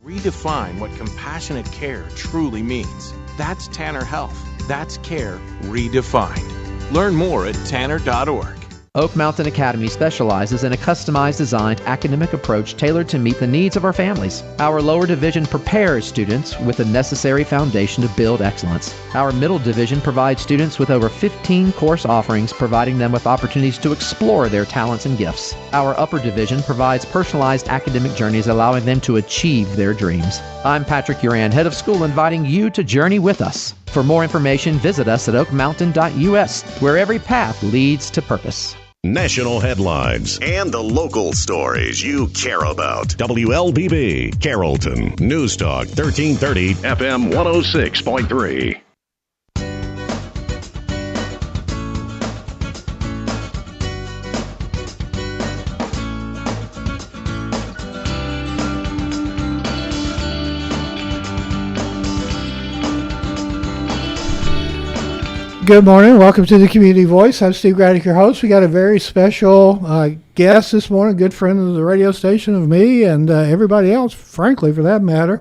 Redefine what compassionate care truly means. That's Tanner Health. That's care redefined. Learn more at tanner.org. Oak Mountain Academy specializes in a customized designed academic approach tailored to meet the needs of our families. Our lower division prepares students with the necessary foundation to build excellence. Our middle division provides students with over 15 course offerings, providing them with opportunities to explore their talents and gifts. Our upper division provides personalized academic journeys, allowing them to achieve their dreams. I'm Patrick Uran, head of school, inviting you to journey with us. For more information, visit us at oakmountain.us, where every path leads to purpose. National headlines and the local stories you care about. WLBB, Carrollton, News Talk, 1330, FM 106.3. Good morning. Welcome to the Community Voice. I'm Steve Graddick, your host. We got a very special guest this morning, a good friend of the radio station of me and everybody else, frankly, for that matter.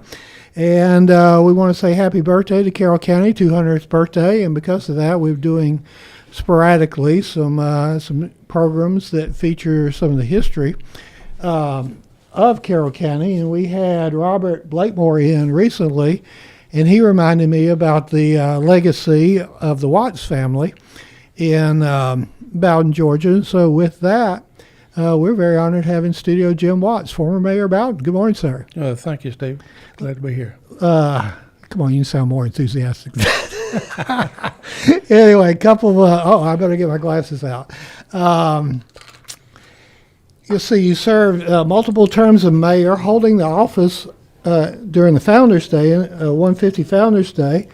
And we want to say happy birthday to Carroll County, 200th birthday. And because of that, we're doing sporadically some programs that feature some of the history of Carroll County. And we had Robert Blakemore in recently, and he reminded me about the legacy of the Watts family in Bowdon, Georgia. So with that, we're very honored having in studio Jim Watts, former mayor of Bowdon. Good morning, sir. Thank you, Steve. Glad to be here. Come on, you sound more enthusiastic. Anyway, a couple of, I better get my glasses out. You'll see you served multiple terms of mayor, holding the office during the Founders Day, 150 Founders Day,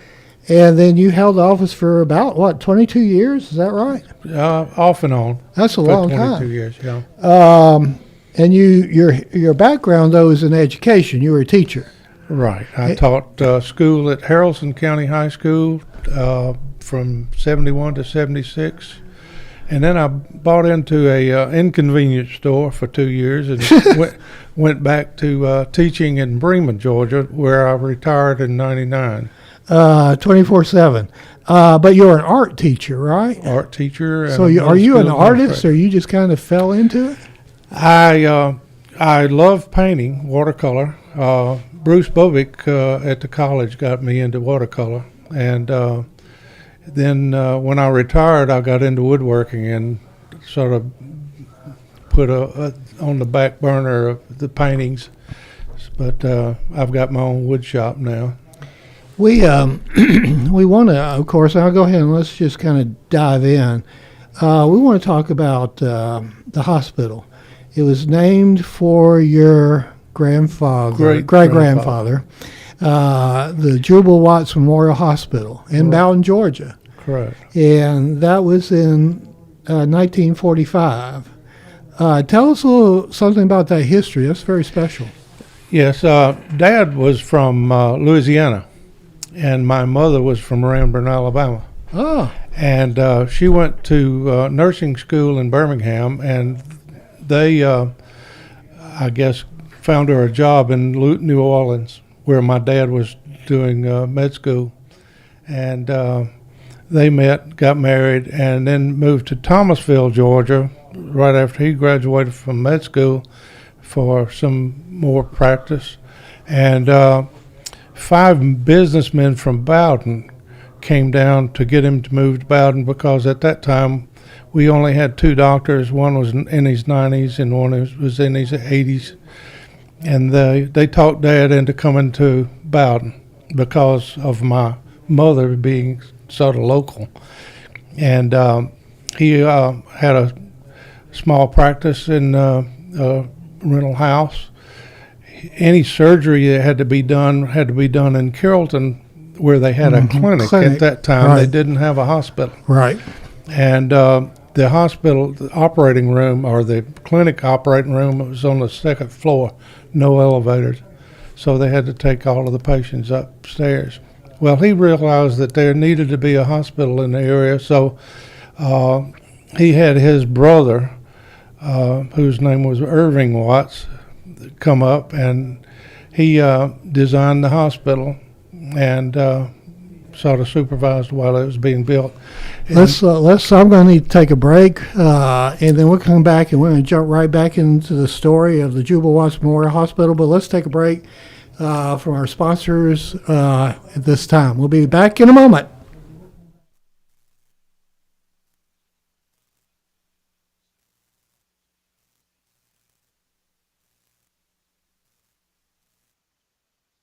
and then you held the office for about, 22 years? Is that right? Off and on. That's a long 22 time. Years, yeah. And your background, though, is in education. You were a teacher. Right. I taught school at Haralson County High School from 71 to 76. And then I bought into a inconvenience store for 2 years and went back to teaching in Bremen, Georgia, where I retired in 99. 24/7. But you're an art teacher, right? Art teacher. So are you an artist, or you just kind of fell into it? I love painting, watercolor. Bruce Bovick at the college got me into watercolor. And then when I retired, I got into woodworking and sort of put on the back burner of the paintings. But I've got my own wood shop now. We want to, of course, I'll go ahead and let's just kind of dive in. We want to talk about the hospital. It was named for your great-grandfather, the Jubal Watts Memorial Hospital in Bowdon, Georgia. Correct. And that was in 1945. Tell us a little something about that history. That's very special. Yes, Dad was from Louisiana, and my mother was from Ranburne, Alabama. Oh. And she went to nursing school in Birmingham, and they, I guess, found her a job in New Orleans, where my dad was doing med school. And they met, got married, and then moved to Thomasville, Georgia, right after he graduated from med school for some more practice. And 5 businessmen from Bowdon came down to get him to move to Bowdon, because at that time we only had 2 doctors. One was in his 90s and one was in his 80s. And they talked Dad into coming to Bowdon because of my mother being sort of local. And he had a small practice in a rental house. Any surgery that had to be done in Carrollton, where they had a clinic at that time. Right. They didn't have a hospital. Right. And the hospital operating room, or the clinic operating room, was on the 2nd floor, no elevators. So they had to take all of the patients upstairs. Well, he realized that there needed to be a hospital in the area, so he had his brother, whose name was Irving Watts, come up, and he designed the hospital and sort of supervised while it was being built. I'm going to need to take a break, and then we'll come back and we're going to jump right back into the story of the Jubal Watts Memorial Hospital. But let's take a break from our sponsors at this time. We'll be back in a moment.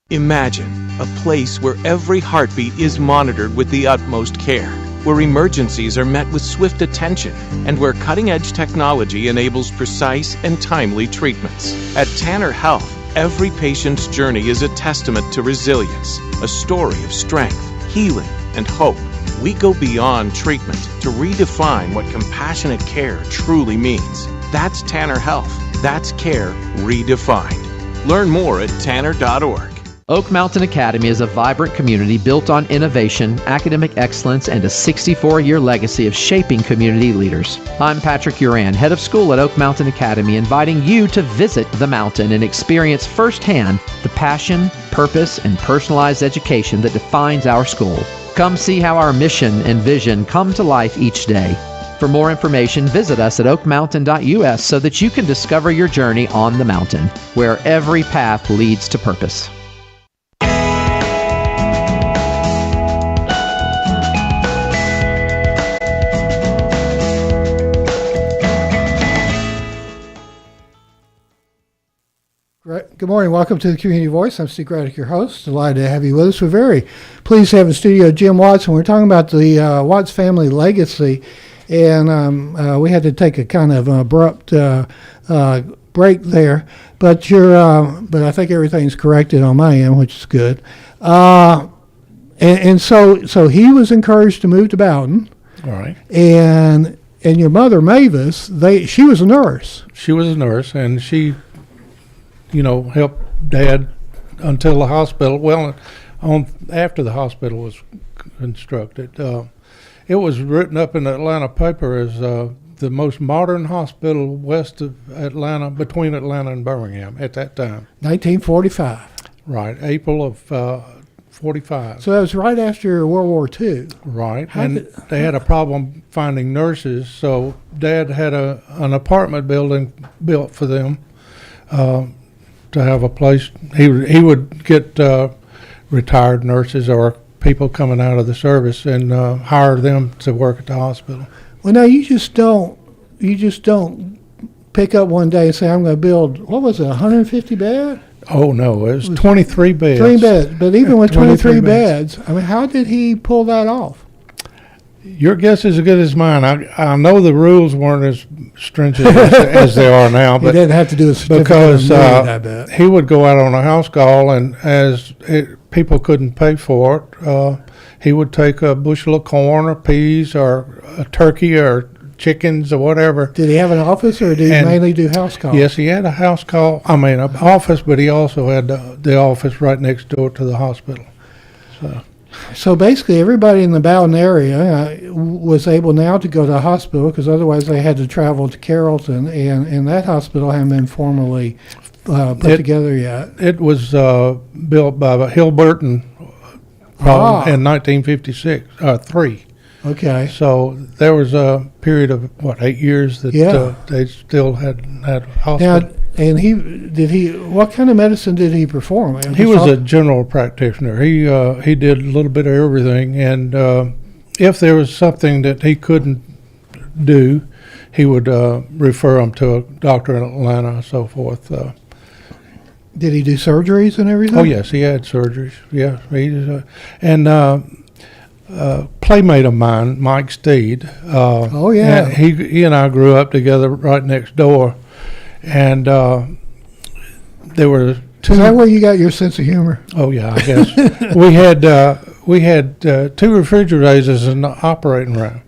Imagine a place where every heartbeat is monitored with the utmost care, where emergencies are met with swift attention, and where cutting-edge technology enables precise and timely treatments. At Tanner Health, every patient's journey is a testament to resilience, a story of strength, healing, and hope. We go beyond treatment to redefine what compassionate care truly means. That's Tanner Health. That's care redefined. Learn more at tanner.org. Oak Mountain Academy is a vibrant community built on innovation, academic excellence, and a 64-year legacy of shaping community leaders. I'm Patrick Uran, head of school at Oak Mountain Academy, inviting you to visit the mountain and experience firsthand the passion, purpose, and personalized education that defines our school. Come see how our mission and vision come to life each day. For more information, visit us at oakmountain.us so that you can discover your journey on the mountain, where every path leads to purpose. Good morning. Welcome to the Community Voice. I'm Steve Gradick, your host. Delighted to have you with us. We're very pleased to have in studio Jim Watts, and we're talking about the Watts family legacy. And we had to take a kind of abrupt break there, but I think everything's corrected on my end, which is good. And so he was encouraged to move to Bowdon. All right. And your mother Mavis, she was a nurse. She was a nurse, and she helped Dad until the hospital. Well, after the hospital was constructed, it was written up in the Atlanta paper as the most modern hospital west of Atlanta, between Atlanta and Birmingham at that time. 1945. Right, April of 45. So that was right after World War II. Right, they had a problem finding nurses, so Dad had an apartment building built for them. To have a place, he would get retired nurses or people coming out of the service and hire them to work at the hospital. Well, now you just don't pick up one day and say, I'm going to build, what was it, 150 beds? Oh no, it was 23 beds. 3 beds, but even with 23 beds, I mean, how did he pull that off? Your guess is as good as mine. I know the rules weren't as stringent as they are now, but he didn't have to do a certificate because I bet. He would go out on a house call, and as people couldn't pay for it, he would take a bushel of corn or peas or a turkey or chickens or whatever. Did he have an office, or did he mainly do house calls? Yes, he had a house call. I mean, an office, but he also had the office right next door to the hospital. So basically, everybody in the Bowdon area was able now to go to the hospital, because otherwise they had to travel to Carrollton, and that hospital hadn't been formally put together yet. It was built by Hilburton in 1956, 3. Okay. So there was a period of 8 years that they still had hospital. Now, and what kind of medicine did he perform? He was a general practitioner. He did a little bit of everything, and if there was something that he couldn't do, he would refer him to a doctor in Atlanta and so forth. Did he do surgeries and everything? Oh yes, he had surgeries. Yeah, playmate of mine, Mike Steed. He and I grew up together right next door, and there were two. Is that where you got your sense of humor? Oh yeah, I guess we had 2 refrigerators in the operating room,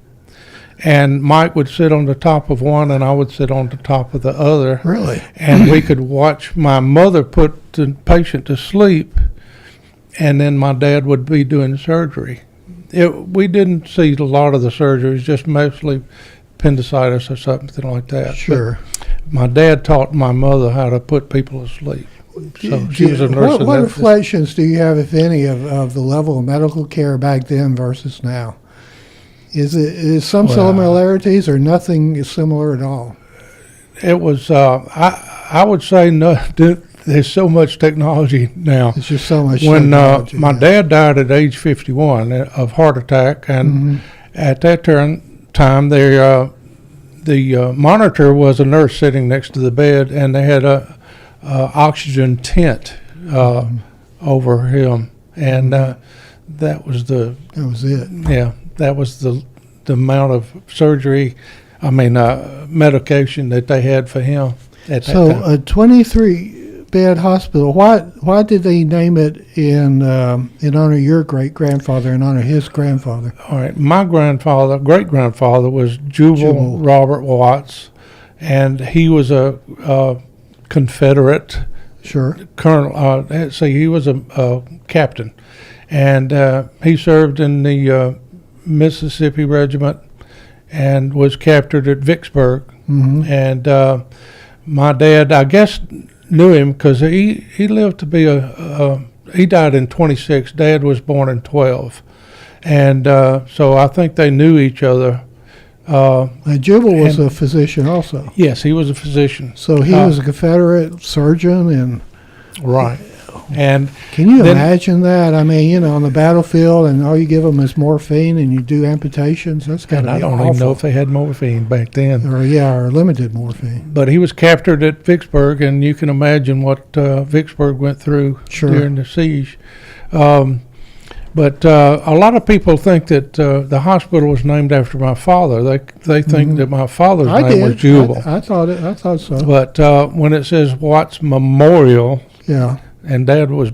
and Mike would sit on the top of one, and I would sit on the top of the other. Really? And we could watch my mother put the patient to sleep, and then my dad would be doing surgery. We didn't see a lot of the surgeries, just mostly appendicitis or something like that. Sure. But my dad taught my mother how to put people to sleep. So she was a nurse. What reflections do you have, if any, of the level of medical care back then versus now? Is some similarities or nothing similar at all? It was. I would say no. There's so much technology now. It's just so much. When technology, my dad died at age 51 of heart attack, and at that time, the monitor was a nurse sitting next to the bed, and they had a oxygen tent over him, and that was it. Yeah, that was the amount of surgery, medication that they had for him at that time. So a 23-bed hospital. Why did they name it in honor of your great grandfather and honor his grandfather? All right, my great grandfather was Jubal Robert Watts, and he was a Confederate. Sure. Colonel. He was a captain, and he served in the Mississippi Regiment and was captured at Vicksburg. And my dad, I guess, knew him because he lived to be he died in 26. Dad was born in 12, and so I think they knew each other. Jubal was a physician also. Yes, he was a physician. So he was a Confederate surgeon, and right. And can you imagine that? I mean, on the battlefield, and all you give them is morphine, and you do amputations. That's got to be awful. I don't even know if they had morphine back then. Or limited morphine. But he was captured at Vicksburg, and you can imagine what Vicksburg went through during the siege. But a lot of people think that the hospital was named after my father. They think that my father's name was Jubal. I thought so. But when it says Watts Memorial, and Dad was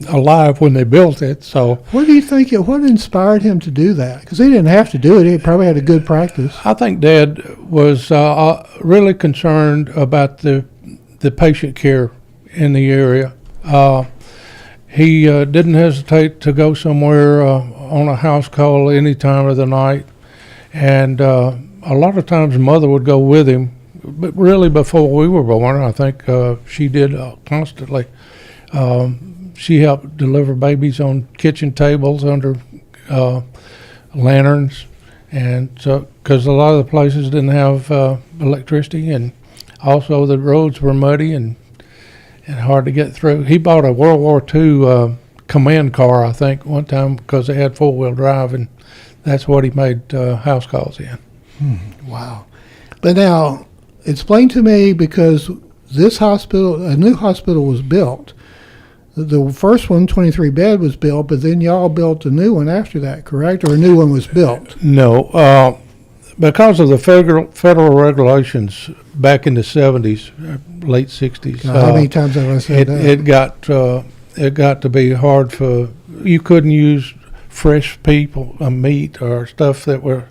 alive when they built it, so. What do you think? What inspired him to do that? Because he didn't have to do it. He probably had a good practice. I think Dad was really concerned about the patient care in the area. He didn't hesitate to go somewhere on a house call any time of the night, and a lot of times Mother would go with him. But really, before we were born, I think she did constantly. She helped deliver babies on kitchen tables under lanterns, and so because a lot of the places didn't have electricity, and also the roads were muddy and hard to get through. He bought a World War II command car, I think, one time because they had 4-wheel drive, and that's what he made house calls in. Wow. But now, explain to me, because this hospital, a new hospital was built. The first one, 23-bed, was built, but then y'all built a new one after that, correct? Or a new one was built? No. Because of the federal regulations back in the 70s, late 60s. How many times have I said that? It got to be hard you couldn't use fresh meat or stuff that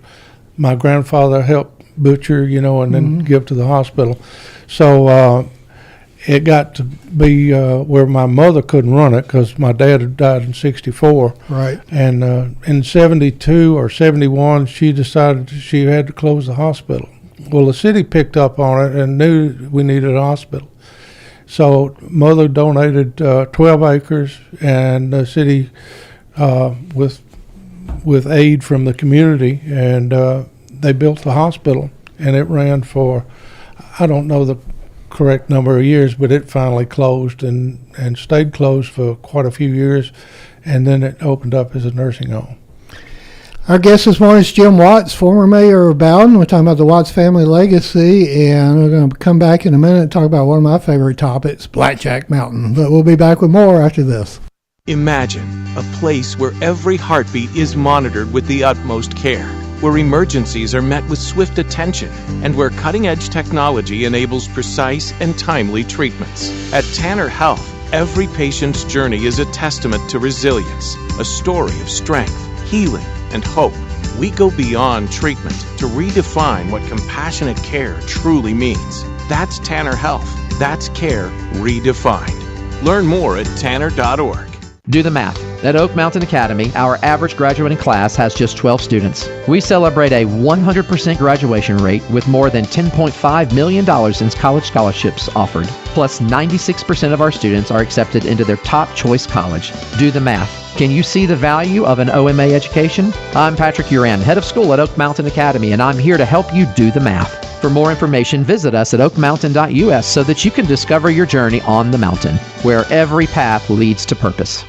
my grandfather helped butcher, and then give to the hospital. So it got to be where my mother couldn't run it because my dad had died in 64. Right. And in 72 or 71, she decided she had to close the hospital. Well, the city picked up on it and knew we needed a hospital. So Mother donated 12 acres, and the city, with aid from the community, and they built the hospital, and it ran for, I don't know the correct number of years, but it finally closed and stayed closed for quite a few years, and then it opened up as a nursing home. Our guest this morning is Jim Watts, former mayor of Bowdon. We're talking about the Watts family legacy, and we're going to come back in a minute and talk about one of my favorite topics, Blackjack Mountain. But we'll be back with more after this. Imagine a place where every heartbeat is monitored with the utmost care, where emergencies are met with swift attention, and where cutting-edge technology enables precise and timely treatments. At Tanner Health, every patient's journey is a testament to resilience, a story of strength, healing, and hope. We go beyond treatment to redefine what compassionate care truly means. That's Tanner Health. That's care redefined. Learn more at tanner.org. Do the math. At Oak Mountain Academy, our average graduating class has just 12 students. We celebrate a 100% graduation rate with more than $10.5 million in college scholarships offered. Plus, 96% of our students are accepted into their top choice college. Do the math. Can you see the value of an OMA education? I'm Patrick Uran, head of school at Oak Mountain Academy, and I'm here to help you do the math. For more information, visit us at oakmountain.us so that you can discover your journey on the mountain, where every path leads to purpose.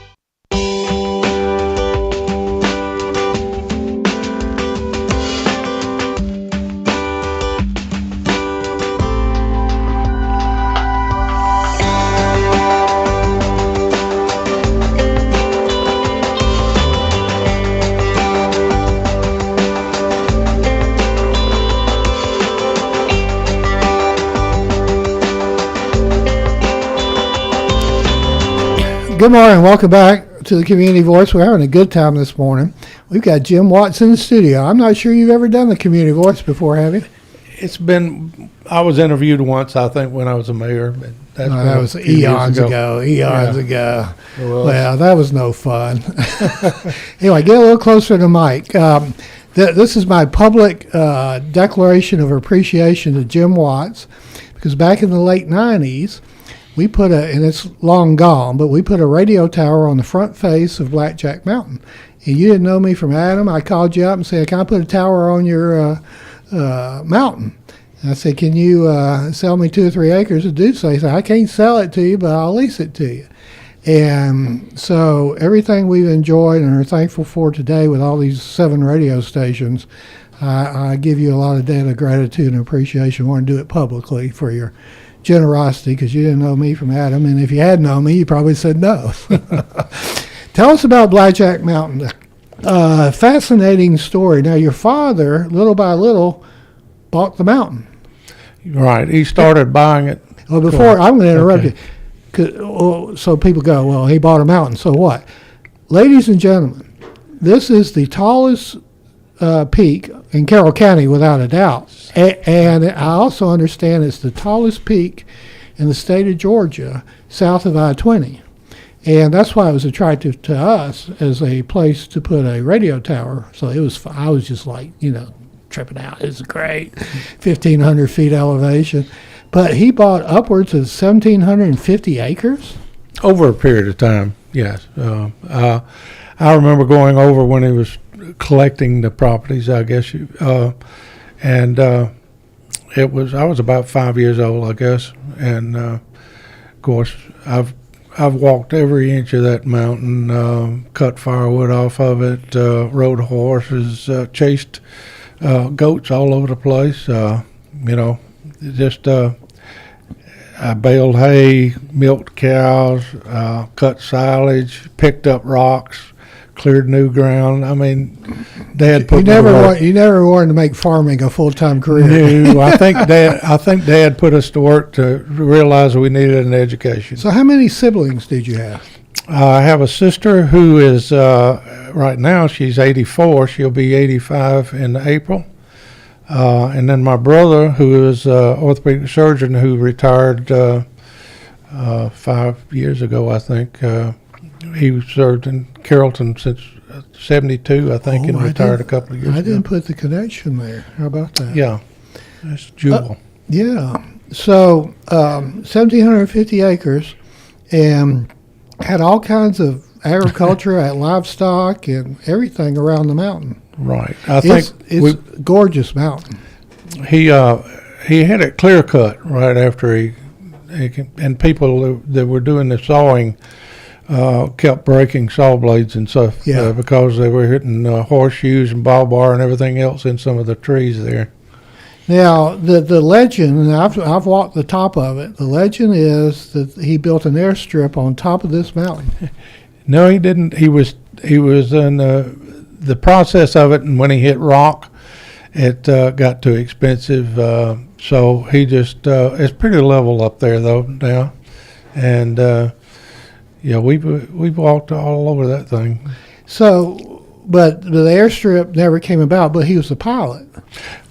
Good morning. Welcome back to the Community Voice. We're having a good time this morning. We've got Jim Watts in the studio. I'm not sure you've ever done the Community Voice before, have you? I was interviewed once, I think, when I was a mayor. But that was eons ago. Well, that was no fun. Anyway, get a little closer to the mic. This is my public declaration of appreciation to Jim Watts, because back in the late 90s, we put and it's long gone, but we put a radio tower on the front face of Blackjack Mountain. And you didn't know me from Adam. I called you up and said, can I put a tower on your mountain? And I said, can you sell me 2 or 3 acres? The dude said, I can't sell it to you, but I'll lease it to you. And so everything we've enjoyed and are thankful for today with all these 7 radio stations, I give you a lot of debt of gratitude and appreciation. I want to do it publicly for your generosity, because you didn't know me from Adam, and if you had known me, you probably said no. Tell us about Blackjack Mountain. Fascinating story. Now, your father, little by little, bought the mountain. Right. He started buying it. Well, before, I'm going to interrupt you. So people go, well, he bought a mountain, so what? Ladies and gentlemen, this is the tallest peak in Carroll County, without a doubt. And I also understand it's the tallest peak in the state of Georgia, south of I-20. And that's why it was attractive to us as a place to put a radio tower. So I was just like, tripping out. It's great, 1,500 feet elevation. But he bought upwards of 1,750 acres? Over a period of time, yes. I remember going over when he was collecting the properties, I guess, and I was about 5 years old, I guess, and of course I've walked every inch of that mountain, cut firewood off of it, rode horses, chased goats all over the place, I baled hay, milked cows, cut silage, picked up rocks, cleared new ground. I mean, Dad put you never wanted to make farming a full-time career. No, I think Dad put us to work to realize we needed an education. So how many siblings did you have? I have a sister who is right now she's 84. She'll be 85 in April. And then my brother, who is an orthopedic surgeon who retired 5 years ago, I think. He served in Carrollton since 72, I think, and retired a couple of years ago. I didn't put the connection there. How about that? Yeah, that's Jewel. Yeah. So 1,750 acres, and had all kinds of agriculture, had livestock, and everything around the mountain. Right. It's a gorgeous mountain. He had it clear cut right after he and people that were doing the sawing kept breaking saw blades and stuff because they were hitting horseshoes and ball bar and everything else in some of the trees there. Now, the legend, and I've walked the top of it, the legend is that he built an airstrip on top of this mountain. No, he didn't. He was in the process of it, and when he hit rock, it got too expensive. So he just, it's pretty level up there, though, now. And, we've walked all over that thing. So, but the airstrip never came about, but he was the pilot.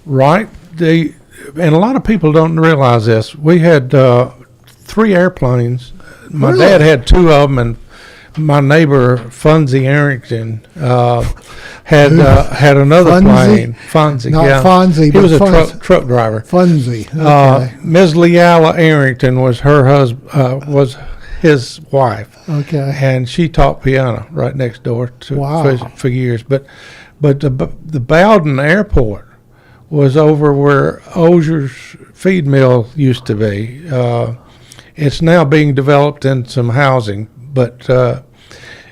Right. And a lot of people don't realize this. We had 3 airplanes. My dad had 2 of them, and my neighbor Funzie Arrington had another Funzie? plane. Funzie, Not yeah. Fonzie, He but was a Funzie. truck driver. Funzie. Okay. Ms. Leala Arrington was her husband, was his wife, Okay. and she taught piano right next door to Wow. for years. But the Bowdon Airport was over where Ozier's feed mill used to be. It's now being developed in some housing, but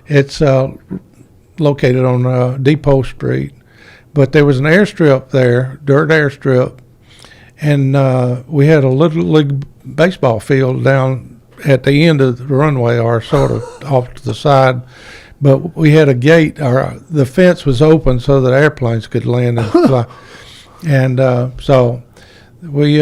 it's located on Depot Street. But there was an airstrip there, dirt airstrip, and we had a little league baseball field down at the end of the runway, or sort of off to the side. But we had a gate, or the fence was open so that airplanes could land and fly. And so we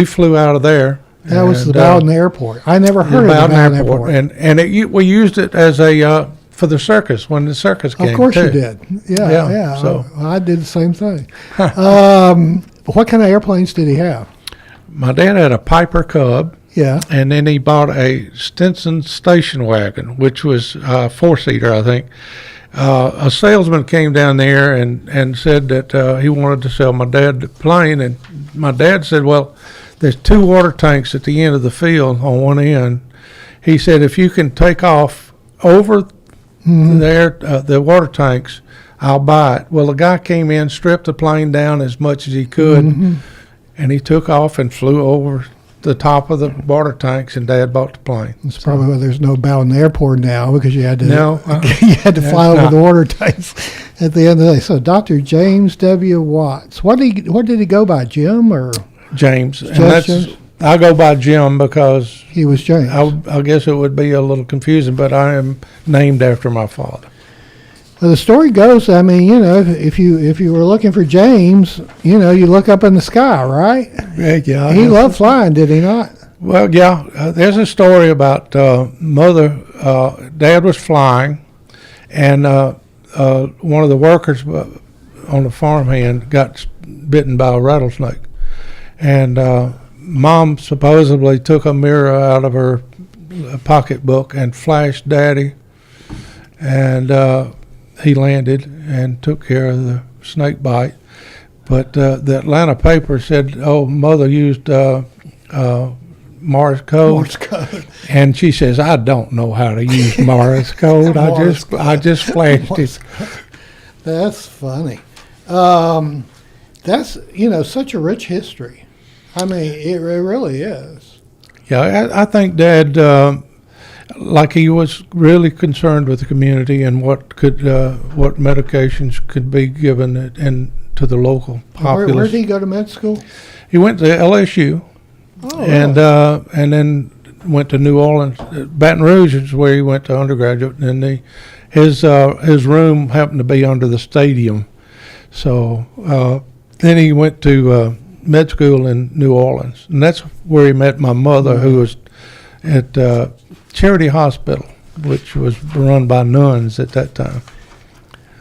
flew out of there. That was the Bowdon Airport. I never heard of the Bowdon Airport. And we used it as a for the circus when the circus came. Of course too. you did. Yeah. So I did the same thing. What kind of airplanes did he have? my dad had a Piper Cub. Yeah. And then he bought a Stinson station wagon, which was a four-seater, I think. A salesman came down there and said that he wanted to sell my dad the plane. And my dad said, well, there's two water tanks at the end of the field on one end. He said, if you can take off over there, the water tanks, I'll buy it. Well, the guy came in, stripped the plane down as much as he could, and he took off and flew over the top of the water tanks, and Dad bought the plane. That's probably why there's no Bowdon Airport now, because you had to you had to fly over the water tanks at the end of the day. So Dr. James W. Watts. What did he go by, Jim or James. And Just James? I go by Jim because he was James? I guess it would be a little confusing, but I am named after my father. Well, the story goes, I mean, if you were looking for James, you look up in the sky, right? Yeah. He loved flying, did he not? Well, yeah. There's a story about mother. Dad was flying, and one of the workers on the farmhand got bitten by a rattlesnake, and Mom supposedly took a mirror out of her pocketbook and flashed Daddy, and he landed and took care of the snake bite. But the Atlanta paper said, oh, Mother used Morse code. Morse code. And she says, I don't know how to use Morse code. I just flashed it. That's funny. That's, such a rich history. I mean, it really is. Yeah, I think Dad, like he was really concerned with the community and what medications could be given to the local populace. Where did he go to med school? He went to LSU, and then went to New Orleans. Baton Rouge is where he went to undergraduate, and his room happened to be under the stadium. So then he went to med school in New Orleans, and that's where he met my mother, who was at Charity Hospital, which was run by nuns at that time.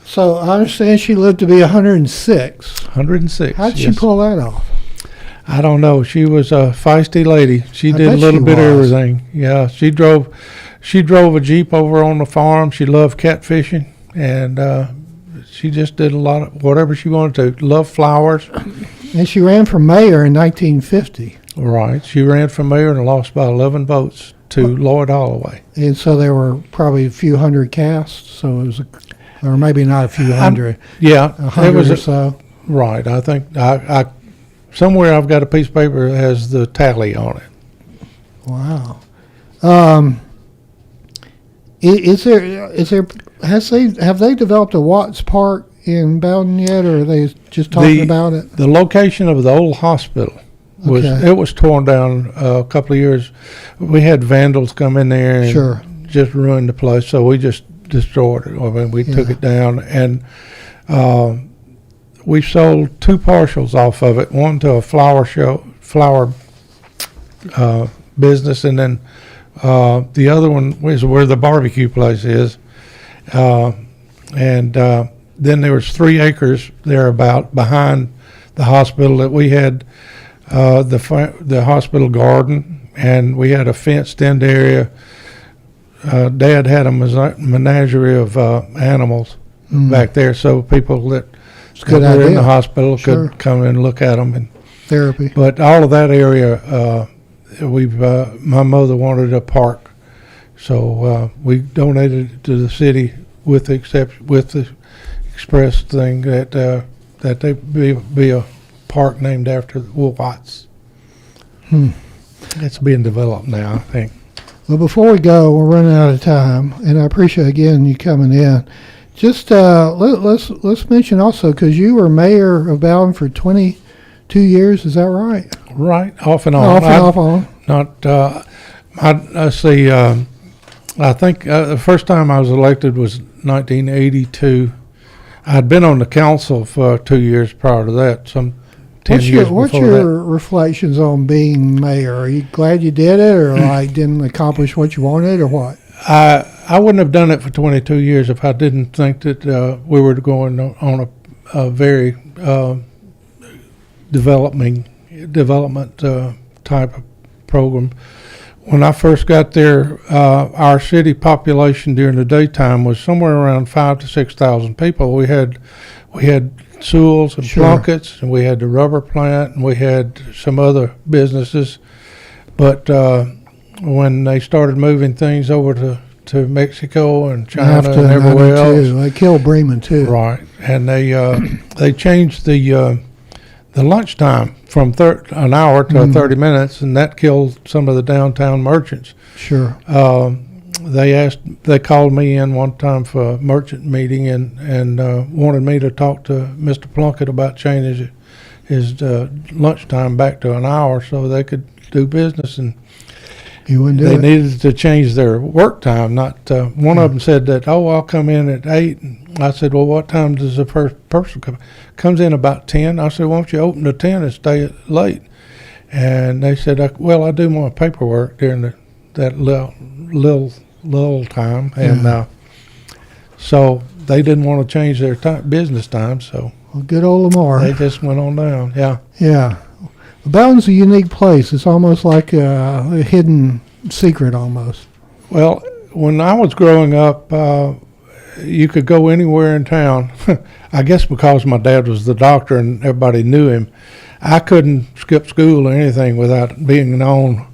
So I understand she lived to be 106. 106. How'd she pull that off? I don't know. She was a feisty lady. She did a little bit of everything. Yeah, she drove a Jeep over on the farm. She loved catfishing, and she just did a lot of whatever she wanted to. Loved flowers. And she ran for mayor in 1950. Right. She ran for mayor and lost by 11 votes to Lloyd Holloway. And so there were probably a few hundred casts. So it was, or maybe not a few hundred. Yeah, 100 or so. Right. I think I somewhere I've got a piece of paper that has the tally on it. Wow. Have they developed a Watts Park in Bowdon yet, or are they just talking about it? The location of the old hospital was torn down a couple of years. We had vandals come in there and just ruined the place, so we just destroyed it. I mean, we took it down, and we sold two partials off of it. One to a flower business, and then the other one is where the barbecue place is, and then there was 3 acres thereabout behind the hospital that we had the hospital garden, and we had a fenced-in area Dad had a menagerie of animals back there, so people that good were idea. in the hospital Sure. could come and look at them. And, Therapy. but all of that area, my mother wanted a park, so we donated it to the city with the express thing that they be a park named after Watts. It's being developed now, I think. Well, before we go, we're running out of time, and I appreciate again you coming in. Just let's mention also, because you were mayor of Bowdon for 22 years. Is that right? Right, off and on. Off on. Not. I see. I think the first time I was elected was 1982. I'd been on the council for 2 years prior to that. Some 10 years before What's your reflections on being mayor? Are you glad you did it, or like didn't accomplish what you wanted, or what? I wouldn't have done it for 22 years if I didn't think that we were going on a very development type of program. When I first got there, our city population during the daytime was somewhere around 5,000 to 6,000 people. We had Sewell's and Sure. Plunkett's, and we had the rubber plant, and we had some other businesses. But when they started moving things over to Mexico and China After and everywhere 92, else, they killed Bremen too. right? And they changed the lunchtime from an hour to 30 minutes, and that killed some of the downtown merchants. Sure. They called me in one time for a merchant meeting and wanted me to talk to Mr. Plunkett about changing his lunchtime back to an hour so they could do business. And You wouldn't do they it. needed to change their work time. Not one of them said that, I'll come in at 8. And I said, well, what time does the first person come? Comes in about 10. I said, why don't you open at 10 and stay late? And they said, I do my paperwork during that little time. And so they didn't want to change their business time, so Well, good old Lamar. they just went on down. Yeah. Yeah. Bowdon's a unique place. It's almost like a hidden secret almost. Well, when I was growing up, you could go anywhere in town. I guess because my dad was the doctor and everybody knew him, I couldn't skip school or anything without being known.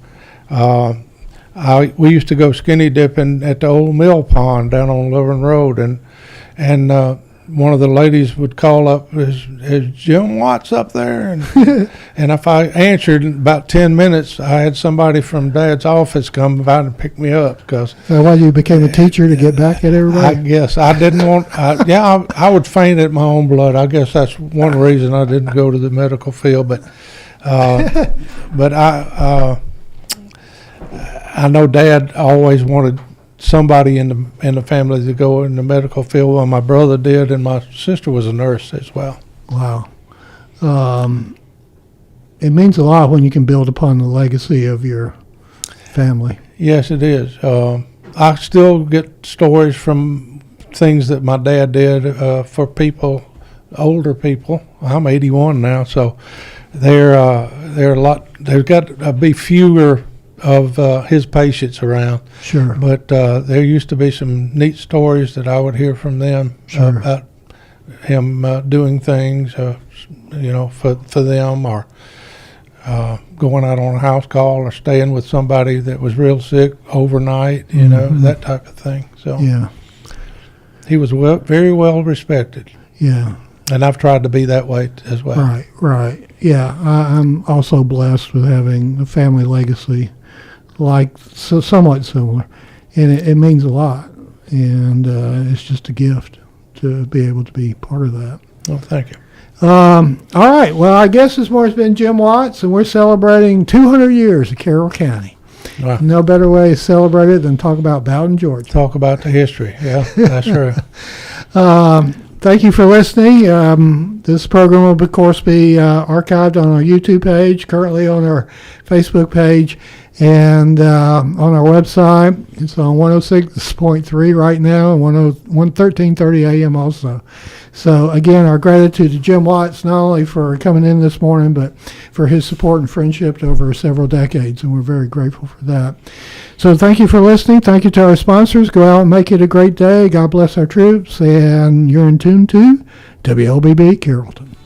We used to go skinny dipping at the old mill pond down on Lovern Road, and one of the ladies would call up, is Jim Watts up there? And and if I answered in about 10 minutes, I had somebody from Dad's office come by and pick me up. Because So why you became a teacher to get back at I everybody? guess I didn't want, I would faint at my own blood. I guess that's one reason I didn't go to the medical field. But I know Dad always wanted somebody in the family to go in the medical field. Well, my brother did, and my sister was a nurse as well. Wow. It means a lot when you can build upon the legacy of your family. Yes, it is. I still get stories from things that my dad did for people, older people. I'm 81 now, so they're a lot. There's got to be fewer of his patients around. Sure. But there used to be some neat stories that I would hear from them about him doing things, for them, or going out on a house call, or staying with somebody that was real sick overnight, that type of thing. So Yeah. he was very well respected, Yeah. and I've tried to be that way as well. Right. Yeah. I'm also blessed with having a family legacy somewhat similar, and it means a lot, and it's just a gift to be able to be part of that. Well, thank you. All right. Well, our guest this morning has been Jim Watts, and we're celebrating 200 years of Carroll County. Wow. No better way to celebrate it than talk about Bowdon, Georgia. Talk about the history. Yeah, that's true. Thank you for listening. This program will, of course, be archived on our YouTube page, currently on our Facebook page, and on our website. It's on 106.3 right now, and 1330 AM also. So, again, our gratitude to Jim Watts, not only for coming in this morning, but for his support and friendship over several decades, and we're very grateful for that. So thank you for listening. Thank you to our sponsors. Go out and make it a great day. God bless our troops, and you're in tune to WLBB Carrollton.